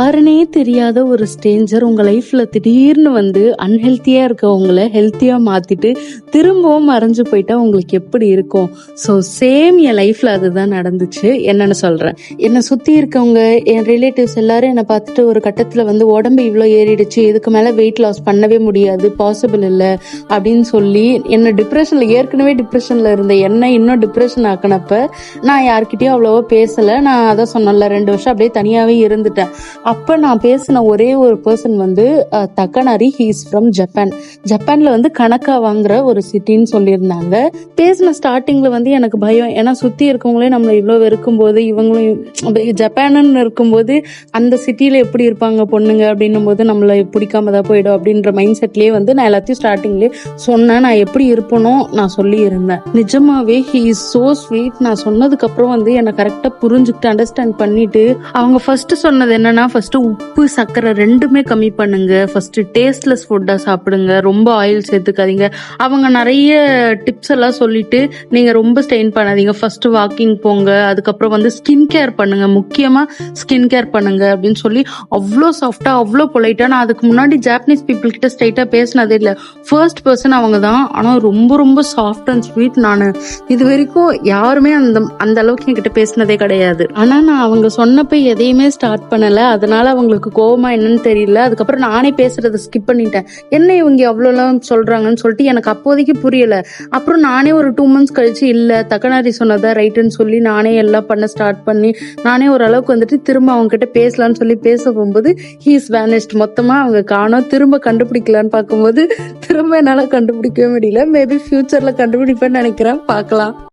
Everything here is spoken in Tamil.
யாருனே தெரியாத ஒரு ஸ்ட்ரேஞ்சர் உங்க லைஃப்ல திடீர்னு வந்து அன்ஹெல்த்தியா இருக்கவங்கள ஹெல்த்தியா மாத்திட்டு திரும்பவும் மறைஞ்சு போயிட்டா உங்களுக்கு எப்படி இருக்கும்? ஸோ சேம் என் லைஃப்ல அதுதான் நடந்துச்சு. என்னன்னு சொல்றேன். என்னை சுத்தி இருக்கவங்க, என் ரிலேட்டிவ்ஸ் எல்லாரும் என்னை பார்த்துட்டு ஒரு கட்டத்துல வந்து உடம்பு இவ்வளோ ஏறிடுச்சு, இதுக்கு மேல வெயிட் லாஸ் பண்ணவே முடியாது, பாசிபிள் இல்லை அப்படின்னு சொல்லி என்ன ஏற்கனவே டிப்ரெஷன்ல இருந்த என்ன இன்னும் டிப்ரெஷன் ஆக்கினப்ப நான் யார்கிட்டயும் அவ்வளவோ பேசல. நான் அதான் சொன்னல 2 வருஷம் அப்படியே தனியாவே இருந்துட்டேன். அப்ப நான் பேசின ஒரே ஒரு பர்சன் வந்து தக்கனாரி. ஹீஸ் ஃப்ரம் ஜப்பான்ல வந்து கணக்கா வாங்குற ஒரு சிட்டின்னு சொல்லியிருந்தாங்க. பேசின ஸ்டார்டிங்ல வந்து எனக்கு பயம். ஏன்னா சுத்தி இருக்கவங்களே நம்மளை இவ்வளவு வெறுக்கும் போது இவங்களும் ஜப்பான்னு இருக்கும்போது அந்த சிட்டில எப்படி இருப்பாங்க பொண்ணுங்க அப்படின்னும் போது நம்மளை பிடிக்காம தான் போயிடும் அப்படின்ற மைண்ட் செட்லயே வந்து நான் எல்லாத்தையும் ஸ்டார்டிங்லயே சொன்னேன். நான் எப்படி இருப்பனோ நான் சொல்லி இருந்தேன். நிஜமாவே ஹி இஸ் சோ ஸ்வீட். நான் சொன்னதுக்கு அப்புறம் வந்து என்னை கரெக்டா புரிஞ்சுக்கிட்டு அண்டர்ஸ்டாண்ட் பண்ணிட்டு அவங்க ஃபர்ஸ்ட் சொன்னது என்னன்னா, ஃபர்ஸ்ட் உப்பு சர்க்கரை ரெண்டுமே கம்மி பண்ணுங்க, ஃபர்ஸ்ட் டேஸ்ட்லெஸ் ஃபுட்டா சாப்பிடுங்க, ரொம்ப ஆயில் சேர்த்துக்காதீங்க. அவங்க நிறைய டிப்ஸ் எல்லாம் சொல்லிட்டு நீங்க ரொம்ப ஸ்டெயின் பண்ணாதீங்க, ஃபர்ஸ்ட் வாக்கிங் போங்க, அதுக்கப்புறம் வந்து ஸ்கின் கேர் பண்ணுங்க, முக்கியமா ஸ்கின் கேர் பண்ணுங்க அப்படின்னு சொல்லி அவ்வளோ சாஃப்டா அவ்வளோ பொலைட்டா. நான் அதுக்கு முன்னாடி ஜாப்பனீஸ் பீப்புள் கிட்ட ஸ்ட்ரைட்டா பேசினதே இல்லை. ஃபர்ஸ்ட் பர்சன் அவங்க தான். ஆனா ரொம்ப ரொம்ப சாஃப்ட் அண்ட் ஸ்வீட். நான் இது வரைக்கும் யாருமே அந்த அளவுக்கு என்கிட்ட பேசினதே கிடையாது. ஆனா நான் அவங்க சொன்னப்ப எதையுமே ஸ்டார்ட் பண்ணல. அதனால அவங்களுக்கு கோவமா என்னன்னு தெரியல. அதுக்கப்புறம் நானே பேசுறதை ஸ்கிப் பண்ணிட்டேன். என்ன இவங்க அவ்வளோலாம் சொல்றாங்கன்னு சொல்லிட்டு எனக்கு அப்போதைக்கு புரியல. அப்புறம் நானே ஒரு 2 months கழிச்சு இல்ல தக்கனாரி சொன்னதா ரைட்டுன்னு சொல்லி நானே எல்லாம் பண்ண ஸ்டார்ட் பண்ணி நானே ஓரளவுக்கு வந்துட்டு திரும்ப அவங்க கிட்ட பேசலான்னு சொல்லி பேச போகும்போது ஹீஸ் வேனிஸ்ட். மொத்தமா அவங்க காணோம். திரும்ப கண்டுபிடிக்கலான்னு பார்க்கும்போது திரும்ப என்னால கண்டுபிடிக்கவே முடியல. மேபி ஃபியூச்சர்ல கண்டுபிடிப்பேன்னு நினைக்கிறேன். பார்க்கலாம்.